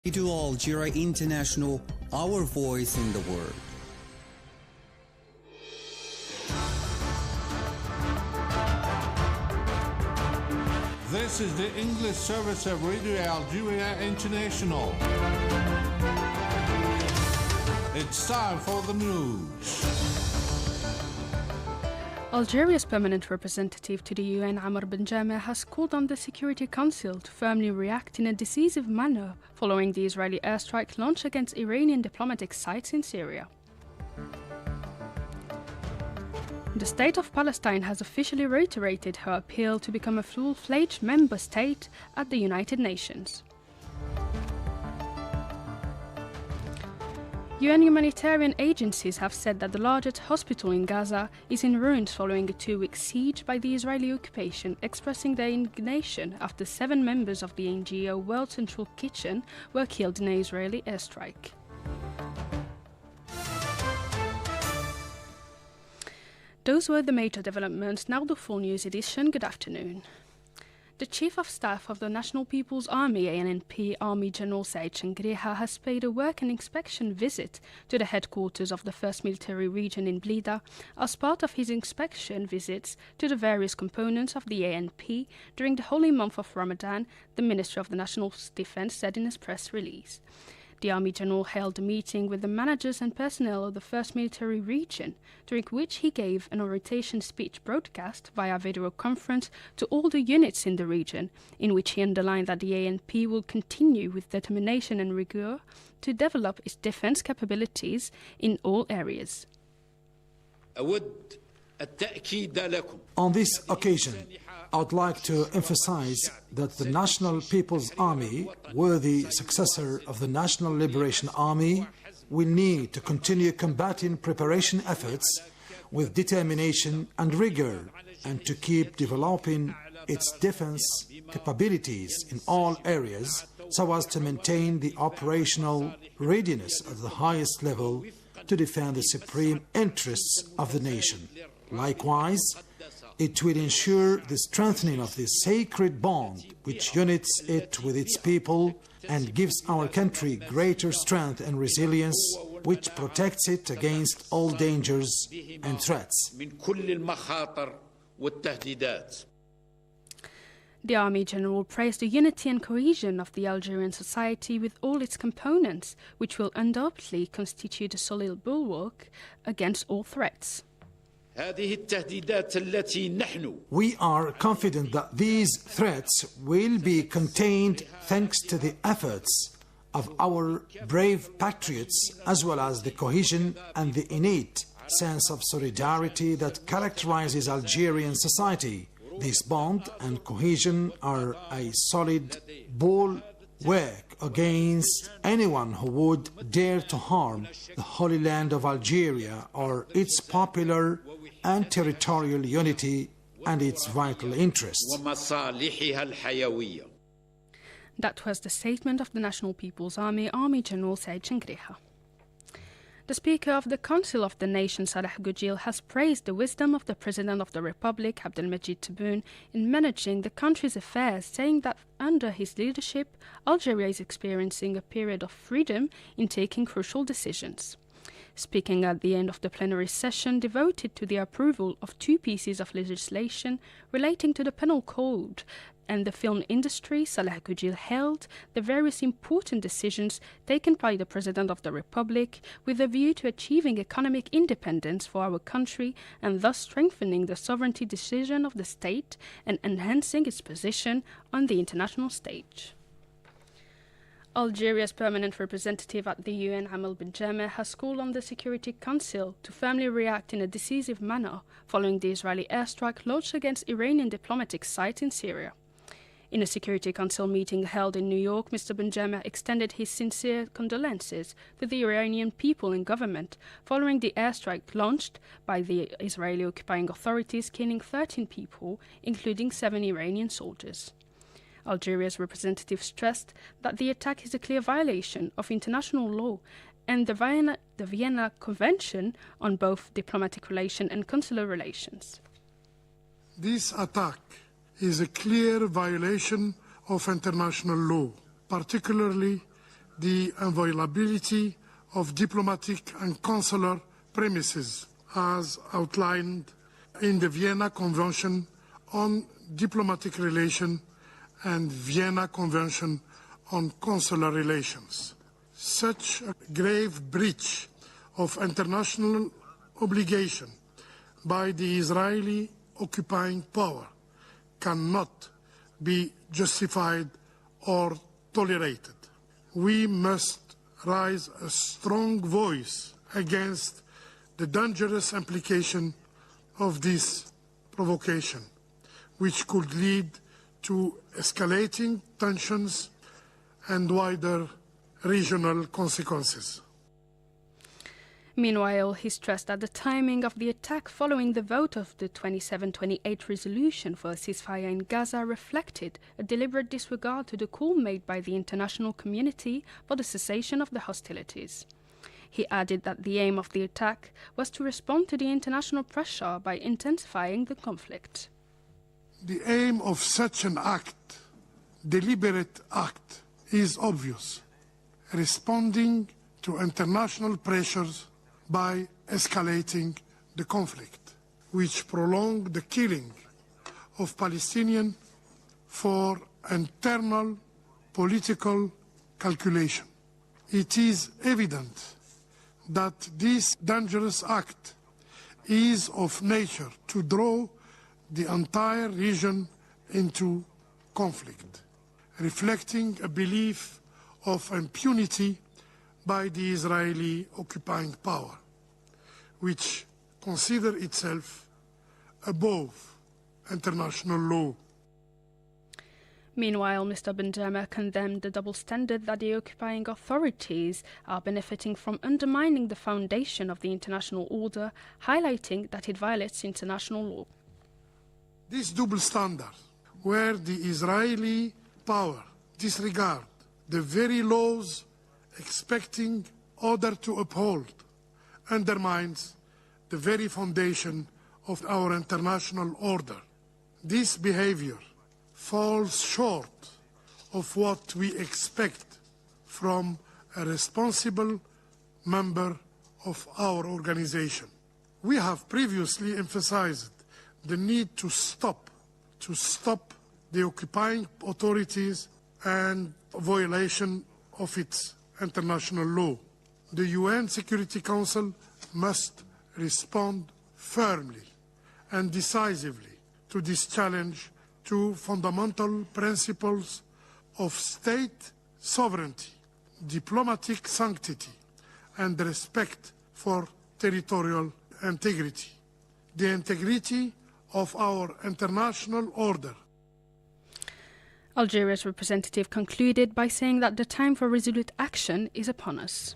To Algeria International, our voice in the world. This is the English service of Radio Algeria International. It's time for the news. Algeria's permanent representative to the UN, Amr Benjameh, has called on the Security Council to firmly react in a decisive manner following the Israeli airstrike launch against Iranian diplomatic sites in Syria. The State of Palestine has officially reiterated her appeal to become a full-fledged member state at the United Nations. UN humanitarian agencies have said that the largest hospital in Gaza is in ruins following a 2-week siege by the Israeli occupation, expressing their indignation after 7 members of the NGO World Central Kitchen were killed in an Israeli airstrike. Those were the major developments. Now the full news edition. Good afternoon. The Chief of Staff of the National People's Army, ANP, Army General Said Chengriha, has paid a work and inspection visit to the headquarters of the 1st Military Region in Blida as part of his inspection visits to the various components of the ANP during the holy month of Ramadan, the Ministry of the National Defense said in his press release. The Army General held a meeting with the managers and personnel of the 1st Military Region, during which he gave an orientation speech broadcast via video conference to all the units in the region, in which he underlined that the ANP will continue with determination and rigor to develop its defense capabilities in all areas. On this occasion, I would like to emphasize that the National People's Army, worthy successor of the National Liberation Army, will need to continue combating preparation efforts with determination and rigor, and to keep developing its defense capabilities in all areas so as to maintain the operational readiness at the highest level to defend the supreme interests of the nation. Likewise, it will ensure the strengthening of the sacred bond which unites it with its people and gives our country greater strength and resilience, which protects it against all dangers and threats. The Army General praised the unity and cohesion of the Algerian society with all its components, which will undoubtedly constitute a solid bulwark against all threats. We are confident that these threats will be contained thanks to the efforts of our brave patriots, as well as the cohesion and the innate sense of solidarity that characterizes Algerian society. This bond and cohesion are a solid bulwark against anyone who would dare to harm the Holy Land of Algeria or its popular and territorial unity and its vital interests. That was the statement of the National People's Army, Army General Said Chengriha. The Speaker of the Council of the Nation, Salah Goujil, has praised the wisdom of the President of the Republic, Abdelmajid Tebboune, in managing the country's affairs, saying that under his leadership, Algeria is experiencing a period of freedom in taking crucial decisions. Speaking at the end of the plenary session devoted to the approval of 2 pieces of legislation relating to the penal code and the film industry, Salah Goujil held the various important decisions taken by the President of the Republic with a view to achieving economic independence for our country and thus strengthening the sovereignty decision of the state and enhancing its position on the international stage. Algeria's permanent representative at the UN, Amr Benjameh, has called on the Security Council to firmly react in a decisive manner following the Israeli airstrike launched against Iranian diplomatic sites in Syria. In a Security Council meeting held in New York, Mr. Benjameh extended his sincere condolences to the Iranian people and government following the airstrike launched by the Israeli occupying authorities, killing 13 people, including 7 Iranian soldiers. Algeria's representative stressed that the attack is a clear violation of international law and the Vienna Convention on both diplomatic relations and consular relations. This attack is a clear violation of international law, particularly the inviolability of diplomatic and consular premises as outlined in the Vienna Convention on Diplomatic Relations and Vienna Convention on Consular Relations. Such a grave breach of international obligation by the Israeli occupying power cannot be justified or tolerated. We must raise a strong voice against the dangerous implication of this provocation, which could lead to escalating tensions and wider regional consequences. Meanwhile, he stressed that the timing of the attack following the vote of the 2728 resolution for a ceasefire in Gaza reflected a deliberate disregard to the call made by the international community for the cessation of the hostilities. He added that the aim of the attack was to respond to the international pressure by intensifying the conflict. The aim of such an act, deliberate act, is obvious: responding to international pressures by escalating the conflict, which prolong the killing of Palestinians for internal political calculation. It is evident that this dangerous act is of nature to draw the entire region into conflict, reflecting a belief of impunity by the Israeli occupying power, which consider itself above international law. Meanwhile, Mr. Benjamin condemned the double standard that the occupying authorities are benefiting from, undermining the foundation of the international order, highlighting that it violates international law. This double standard, where the Israeli power disregard the very laws expecting order to uphold, undermines the very foundation of our international order. This behavior falls short of what we expect from a responsible member of our organization. We have previously emphasized the need to stop the occupying authorities and violation of its international law. The UN Security Council must respond firmly and decisively to this challenge to fundamental principles of state sovereignty, diplomatic sanctity, and respect for territorial integrity. The integrity of our international order. Algeria's representative concluded by saying that the time for resolute action is upon us.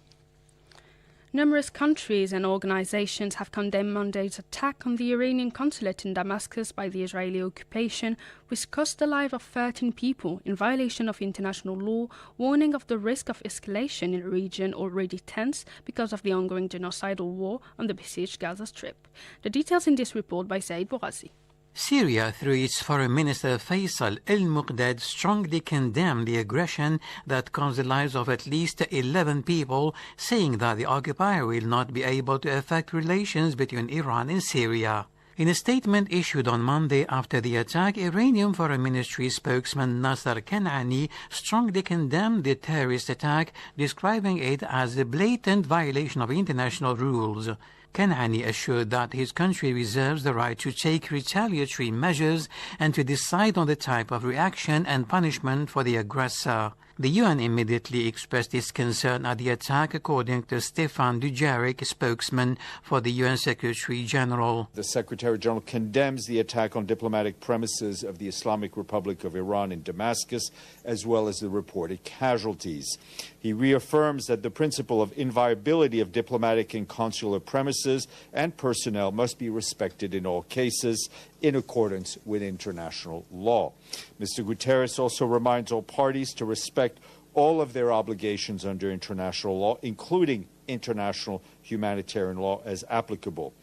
Numerous countries and organizations have condemned Monday's attack on the Iranian consulate in Damascus by the Israeli occupation, which cost the life of 13 people in violation of international law, warning of the risk of escalation in a region already tense because of the ongoing genocidal war on the besieged Gaza Strip. The details in this report by Said Bouazi. Syria, through its Foreign Minister Faisal al-Muqdad, strongly condemned the aggression that caused the lives of at least 11 people, saying that the occupier will not be able to affect relations between Iran and Syria. In a statement issued on Monday after the attack, Iranian Foreign Ministry spokesman Nasser Kanani strongly condemned the terrorist attack, describing it as a blatant violation of international rules. Kanani assured that his country reserves the right to take retaliatory measures and to decide on the type of reaction and punishment for the aggressor. The UN immediately expressed its concern at the attack, according to Stefan Dujarric, spokesman for the UN Secretary General. The Secretary General condemns the attack on diplomatic premises of the Islamic Republic of Iran in Damascus, as well as the reported casualties. He reaffirms that the principle of inviolability of diplomatic and consular premises and personnel must be respected in all cases, in accordance with international law. Mr. Guterres also reminds all parties to respect all of their obligations under international law, including international humanitarian law as applicable.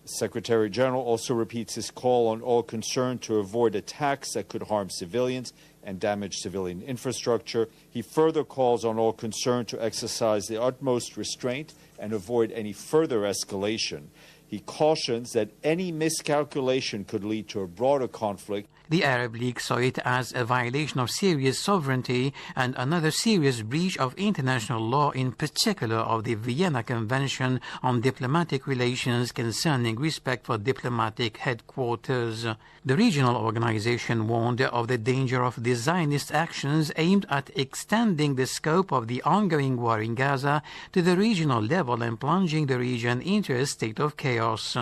Secretary General also repeats his call on all concerned to avoid attacks that could harm civilians and damage civilian infrastructure. He further calls on all concerned to exercise the utmost restraint and avoid any further escalation. He cautions that any miscalculation could lead to a broader conflict. The Arab League saw it as a violation of serious sovereignty and another serious breach of international law, in particular of the Vienna Convention on Diplomatic Relations concerning respect for diplomatic headquarters. The regional organization warned of the danger of the Zionist actions aimed at extending the scope of the ongoing war in Gaza to the regional level and plunging the region into a state of chaos.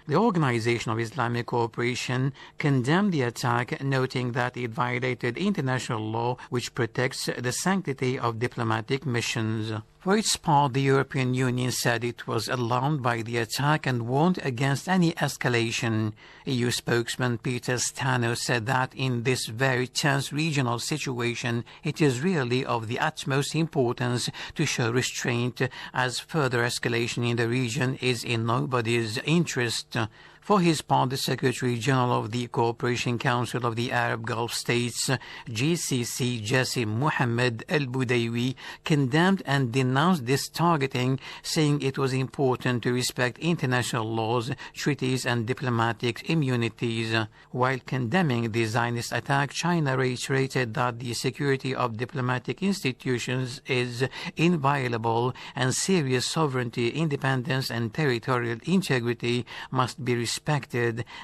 The Organization of Islamic Cooperation condemned the attack, noting that it violated international law which protects the sanctity of diplomatic missions. For its part, the European Union said it was alarmed by the attack and warned against any escalation. EU spokesman Peter Stano said that in this very tense regional situation, it is really of the utmost importance to show restraint, as further escalation in the region is in nobody's interest. For his part, the Secretary General of the Cooperation Council of the Arab Gulf States, GCC, Jassim Mohammed Al-Budaywi, condemned and denounced this targeting, saying it was important to respect international laws, treaties and diplomatic immunities. While condemning the Zionist attack, China reiterated that the security of diplomatic institutions is inviolable and serious sovereignty, independence and territorial integrity must be respected,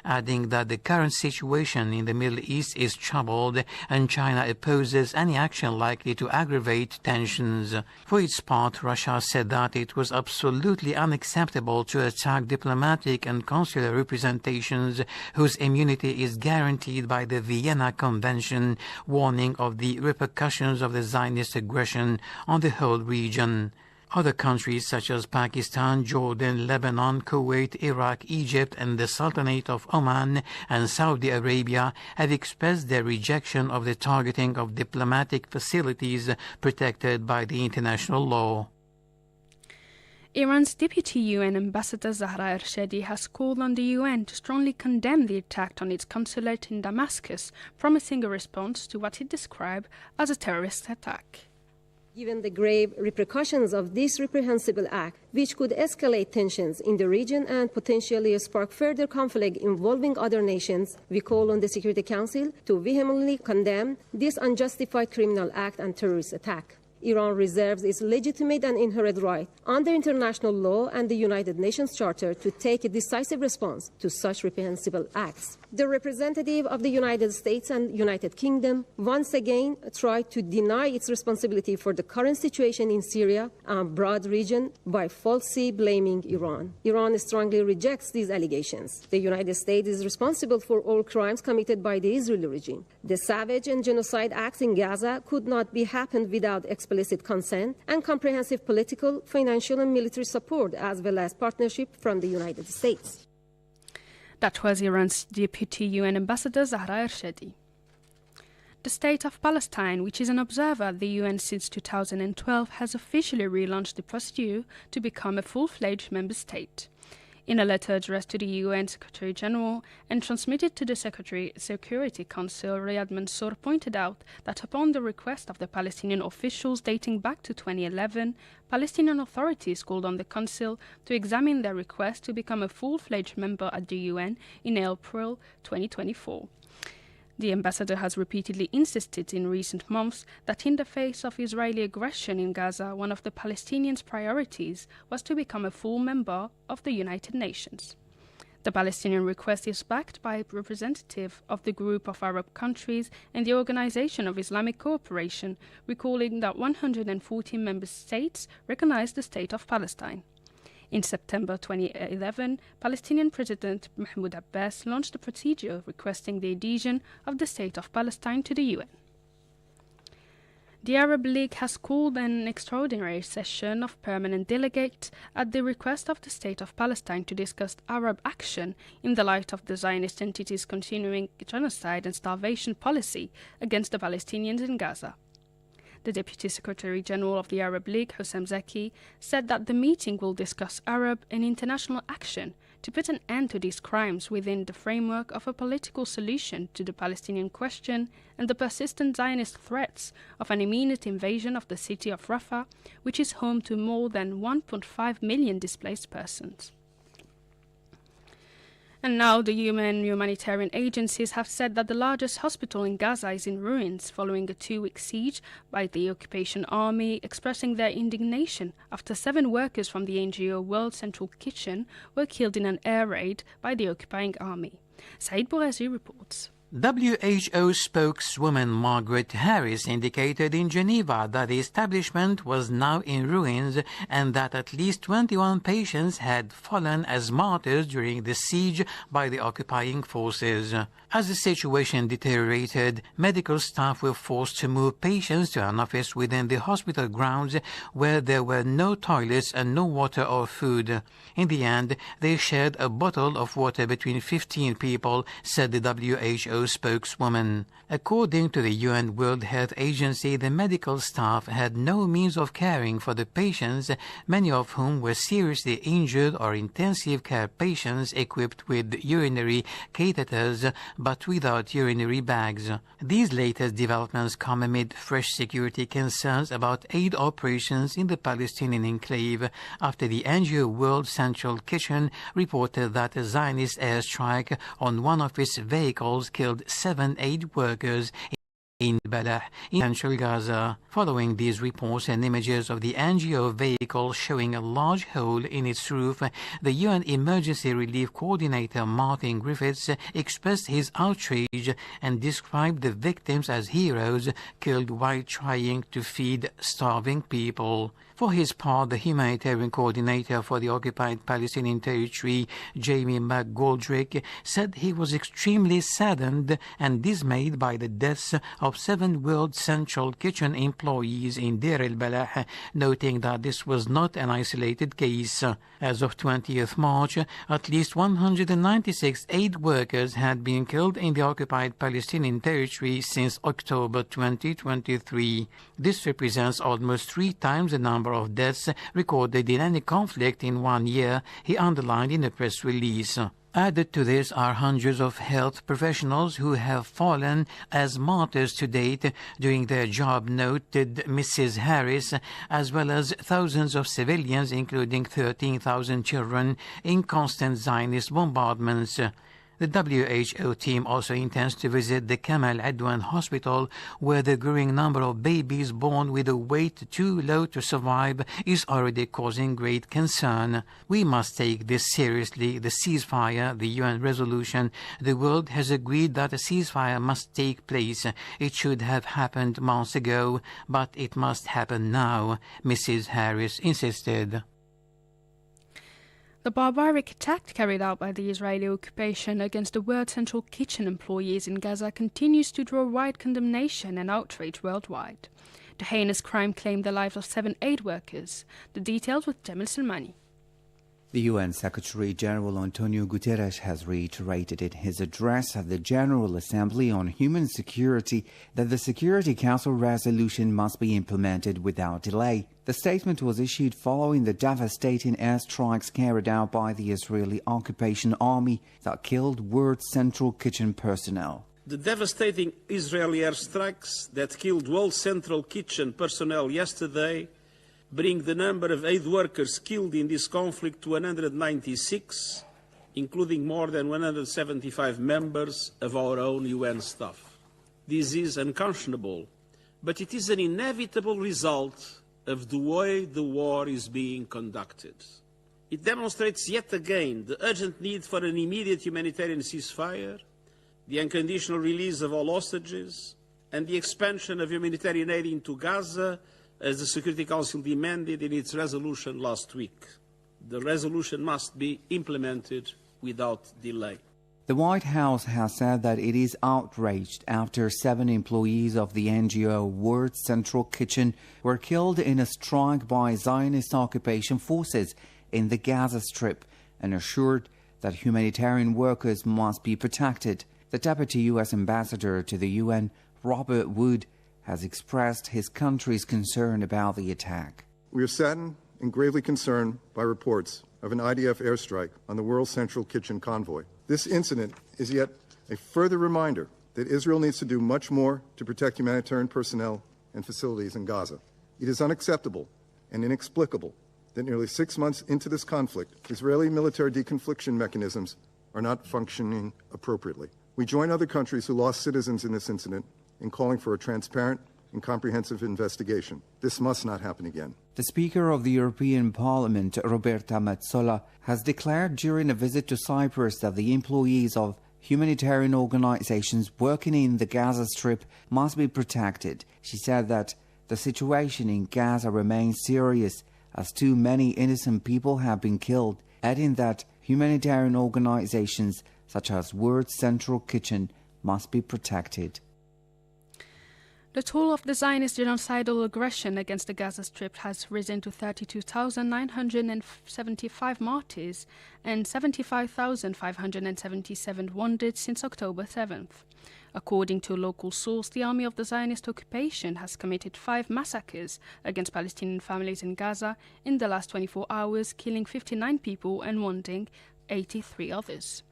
adding that the current situation in the Middle East is troubled and China opposes any action likely to aggravate tensions. For its part, Russia said that it was absolutely unacceptable to attack diplomatic and consular representations whose immunity is guaranteed by the Vienna Convention, warning of the repercussions of the Zionist aggression on the whole region. Other countries such as Pakistan, Jordan, Lebanon, Kuwait, Iraq, Egypt, and the Sultanate of Oman and Saudi Arabia have expressed their rejection of the targeting of diplomatic facilities protected by the international law. Iran's Deputy UN Ambassador Zahra Ershadi has called on the UN to strongly condemn the attack on its consulate in Damascus, promising a response to what it described as a terrorist attack. Given the grave repercussions of this reprehensible act, which could escalate tensions in the region and potentially spark further conflict involving other nations, we call on the Security Council to vehemently condemn this unjustified criminal act and terrorist attack. Iran reserves its legitimate and inherent right under international law and the United Nations Charter to take a decisive response to such reprehensible acts. The representative of the United States and United Kingdom once again tried to deny its responsibility for the current situation in Syria and broad region by falsely blaming Iran. Iran strongly rejects these allegations. The United States is responsible for all crimes committed by the Israeli regime. The savage and genocide acts in Gaza could not be happened without explicit consent and comprehensive political, financial and military support, as well as partnership from the United States. That was Iran's Deputy UN Ambassador Zahra Ershadi. The State of Palestine, which is an observer at the UN since 2012, has officially relaunched the procedure to become a full-fledged member state. In a letter addressed to the UN Secretary General and transmitted to the Security Council, Riyad Mansour pointed out that upon the request of the Palestinian officials dating back to 2011, Palestinian authorities called on the Council to examine their request to become a full-fledged member at the UN in April 2024. The ambassador has repeatedly insisted in recent months that in the face of Israeli aggression in Gaza, one of the Palestinians' priorities was to become a full member of the United Nations. The Palestinian request is backed by a representative of the Group of Arab Countries and the Organization of Islamic Cooperation, recalling that 114 member states recognize the State of Palestine. In September 2011, Palestinian President Mahmoud Abbas launched a procedure requesting the adhesion of the State of Palestine to the UN. The Arab League has called an extraordinary session of permanent delegates at the request of the State of Palestine to discuss Arab action in the light of the Zionist entity's continuing genocide and starvation policy against the Palestinians in Gaza. The Deputy Secretary General of the Arab League, Hussam Zaki, said that the meeting will discuss Arab and international action to put an end to these crimes within the framework of a political solution to the Palestinian question and the persistent Zionist threats of an immediate invasion of the city of Rafah, which is home to more than 1.5 million displaced persons. And now the humanitarian agencies have said that the largest hospital in Gaza is in ruins following a 2-week siege by the occupation army, expressing their indignation after 7 workers from the NGO World Central Kitchen were killed in an air raid by the occupying army. Said Bourezi reports. WHO spokeswoman Margaret Harris indicated in Geneva that the establishment was now in ruins and that at least 21 patients had fallen as martyrs during the siege by the occupying forces. As the situation deteriorated, medical staff were forced to move patients to an office within the hospital grounds where there were no toilets and no water or food. In the end, they shared a bottle of water between 15 people, said the WHO spokeswoman. According to the UN World Health Agency, the medical staff had no means of caring for the patients, many of whom were seriously injured or intensive care patients equipped with urinary catheters but without urinary bags. These latest developments come amid fresh security concerns about aid operations in the Palestinian enclave after the NGO World Central Kitchen reported that a Zionist airstrike on one of its vehicles killed 7 aid workers in Balah, in central Gaza. Following these reports and images of the NGO vehicle showing a large hole in its roof, the UN Emergency Relief Coordinator Martin Griffiths expressed his outrage and described the victims as heroes killed while trying to feed starving people. For his part, the humanitarian coordinator for the occupied Palestinian territory, Jamie McGoldrick, said he was extremely saddened and dismayed by the deaths of 7 World Central Kitchen employees in Deir el-Balah, noting that this was not an isolated case. As of 20th March, at least 196 aid workers had been killed in the occupied Palestinian territory since October 2023. This represents almost 3 times the number of deaths recorded in any conflict in 1 year, he underlined in a press release. Added to this are hundreds of health professionals who have fallen as martyrs to date doing their job, noted Mrs. Harris, as well as thousands of civilians, including 13,000 children, in constant Zionist bombardments. The WHO team also intends to visit the Kamal Adwan Hospital, where the growing number of babies born with a weight too low to survive is already causing great concern. We must take this seriously. The ceasefire, the UN resolution, the world has agreed that a ceasefire must take place. It should have happened months ago, but it must happen now, Mrs. Harris insisted. The barbaric attack carried out by the Israeli occupation against the World Central Kitchen employees in Gaza continues to draw wide condemnation and outrage worldwide. The heinous crime claimed the lives of 7 aid workers. The details with Jamil Salmani. The UN Secretary-General Antonio Guterres has reiterated in his address at the General Assembly on Human Security that the Security Council resolution must be implemented without delay. The statement was issued following the devastating airstrikes carried out by the Israeli occupation army that killed World Central Kitchen personnel. The devastating Israeli airstrikes that killed World Central Kitchen personnel yesterday bring the number of aid workers killed in this conflict to 196, including more than 175 members of our own UN staff. This is unconscionable, but it is an inevitable result of the way the war is being conducted. It demonstrates yet again the urgent need for an immediate humanitarian ceasefire, the unconditional release of all hostages, and the expansion of humanitarian aid into Gaza, as the Security Council demanded in its resolution last week. The resolution must be implemented without delay. The White House has said that it is outraged after 7 employees of the NGO World Central Kitchen were killed in a strike by Zionist occupation forces in the Gaza Strip, and assured that humanitarian workers must be protected. The Deputy U.S. Ambassador to the UN, Robert Wood, has expressed his country's concern about the attack. We are saddened and gravely concerned by reports of an IDF airstrike on the World Central Kitchen convoy. This incident is yet a further reminder that Israel needs to do much more to protect humanitarian personnel and facilities in Gaza. It is unacceptable and inexplicable that nearly 6 months into this conflict, Israeli military deconfliction mechanisms are not functioning appropriately. We join other countries who lost citizens in this incident in calling for a transparent and comprehensive investigation. This must not happen again. The Speaker of the European Parliament, Roberta Metsola, has declared during a visit to Cyprus that the employees of humanitarian organizations working in the Gaza Strip must be protected. She said that the situation in Gaza remains serious as too many innocent people have been killed, adding that humanitarian organizations such as World Central Kitchen must be protected. The toll of the Zionist genocidal aggression against the Gaza Strip has risen to 32,975 martyrs and 75,577 wounded since October 7th. According to a local source, the army of the Zionist occupation has committed 5 massacres against Palestinian families in Gaza in the last 24 hours, killing 59 people and wounding 83 others.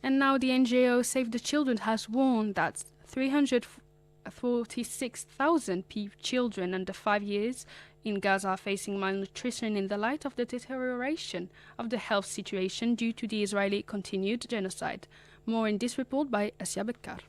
And now the NGO Save the Children has warned that 346,000 children under 5 years in Gaza are facing malnutrition in the light of the deterioration of the health situation due to the Israeli continued genocide. More in this report by Asya Bekkar.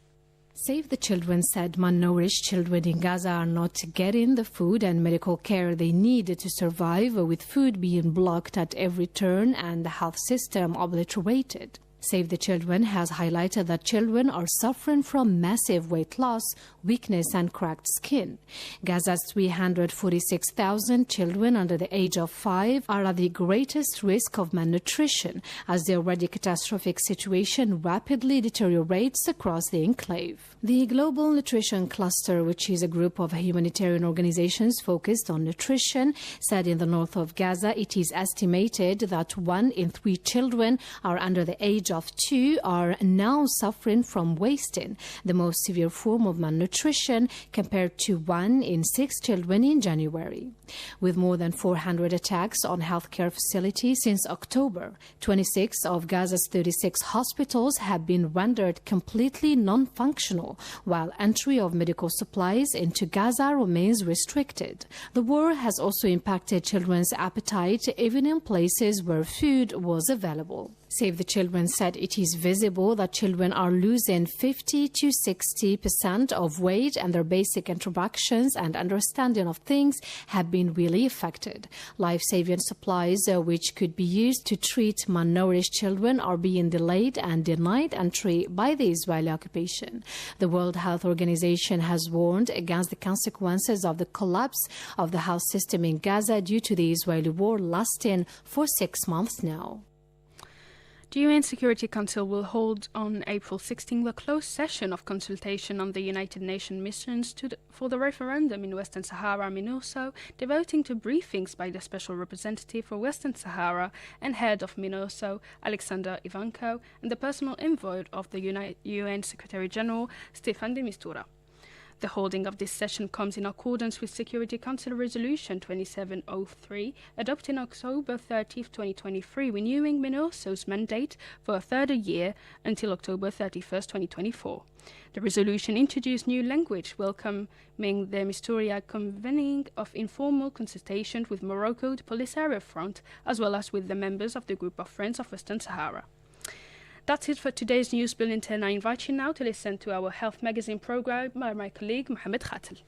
Save the Children said malnourished children in Gaza are not getting the food and medical care they need to survive, with food being blocked at every turn and the health system obliterated. Save the Children has highlighted that children are suffering from massive weight loss, weakness and cracked skin. Gaza's 346,000 children under the age of 5 are at the greatest risk of malnutrition as the already catastrophic situation rapidly deteriorates across the enclave. The Global Nutrition Cluster, which is a group of humanitarian organizations focused on nutrition, said in the north of Gaza it is estimated that 1 in 3 children are under the age of 2 are now suffering from wasting, the most severe form of malnutrition, compared to 1 in 6 children in January. With more than 400 attacks on healthcare facilities since October, 26 of Gaza's 36 hospitals have been rendered completely non-functional, while entry of medical supplies into Gaza remains restricted. The war has also impacted children's appetite, even in places where food was available. Save the Children said it is visible that children are losing 50 to 60% of weight, and their basic interactions and understanding of things have been really affected. Life-saving supplies, which could be used to treat malnourished children, are being delayed and denied entry by the Israeli occupation. The World Health Organization has warned against the consequences of the collapse of the health system in Gaza due to the Israeli war lasting for 6 months now. The UN Security Council will hold on April 16 a closed session of consultation on the United Nations missions for the referendum in Western Sahara, MINURSO, devoting to briefings by the Special Representative for Western Sahara and head of MINURSO, Alexander Ivanko, and the personal envoy of the UN Secretary General, Staffan de Mistura. The holding of this session comes in accordance with Security Council Resolution 2703, adopted on October 30, 2023, renewing MINURSO's mandate for a further year until October 31, 2024. The resolution introduced new language, welcoming the Mistura convening of informal consultations with Morocco, the Polisario Front, as well as with the members of the Group of Friends of Western Sahara. That's it for today's news bulletin. I invite you now to listen to our Health Magazine program by my colleague Mohamed Khatel.